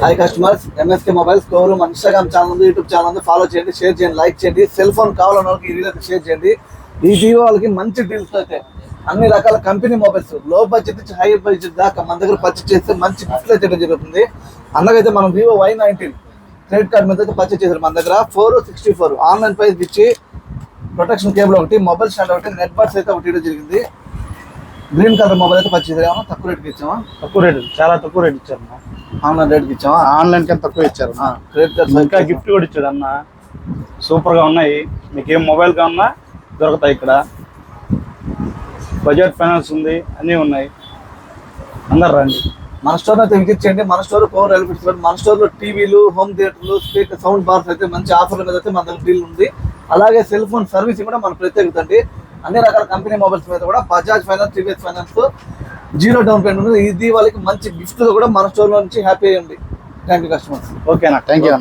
Hi customers, MSK mobiles showroom Instagram channel ఉంది, YouTube channel ఉంది. Follow చేయండి, share చేయండి, లైక్ చేయండి. సెల్ ఫోన్ కావాలన్న వాళ్ళకి ఈ వీడియో షేర్ చేయండి. ఈ వివో వాళ్ళకి మంచి డీల్స్ అయితే అన్ని రకాల కంపెనీ మొబైల్స్ లో బడ్జెట్ నుంచి హై బడ్జెట్ దాకా మన దగ్గర పర్చేస్ చేస్తే మంచి గిఫ్ట్లు అయితే జరుగుతుంది. అందుకైతే మనం వివో Y19 క్రెడిట్ కార్డ్ మీద అయితే పర్చేస్ చేశారు. మన దగ్గర 464 ఆన్లైన్ ప్రైస్ ఇచ్చి ప్రొటెక్షన్ కేబుల్ ఒకటి, మొబైల్ స్టాండ్ ఒకటి, నెట్ బడ్స్ అయితే ఒకటి జరిగింది. గ్రీన్ కలర్ మొబైల్ అయితే పర్చేస్ చేసామా, తక్కువ రేట్కి ఇచ్చామా? తక్కువ రేటు, చాలా తక్కువ రేట్ ఇచ్చారు. ఆన్లైన్ రేట్కి ఇచ్చామా? ఆన్లైన్ కన్నా తక్కువ ఇచ్చారు. క్రెడిట్ కార్డ్ ఇంకా గిఫ్ట్ కూడా ఇచ్చాడు అన్న. సూపర్ గా ఉన్నాయి. మీకు ఏం మొబైల్ కావాలన్నా దొరుకుతాయి ఇక్కడ. బజాజ్ ఫైనాన్స్ ఉంది, అన్నీ ఉన్నాయి. అందరు రండి. మన స్టోర్ అయితే విజిట్ చేయండి. మన స్టోర్ పవర్ ఎలిఫిట్స్, మన స్టోర్ లో టీవీలు, హోమ్ థియేటర్లు, స్పీకర్, సౌండ్ బార్స్ అయితే మంచి ఆఫర్ల మీద అయితే మన దగ్గర డీల్ ఉంది. అలాగే సెల్ ఫోన్ సర్వీసింగ్ కూడా మన ప్రత్యేకత అండి. అన్ని రకాల కంపెనీ మొబైల్స్ మీద కూడా Bajaj finance, TVS finance 0 down payment ఉంది. ఇది వాళ్ళకి మంచి గిఫ్ట్ కూడా మన స్టోర్ లో నుంచి హ్యాపీ అయ్యండి. Thank you customers. ఓకేనా, థ్యాంక్ యూ.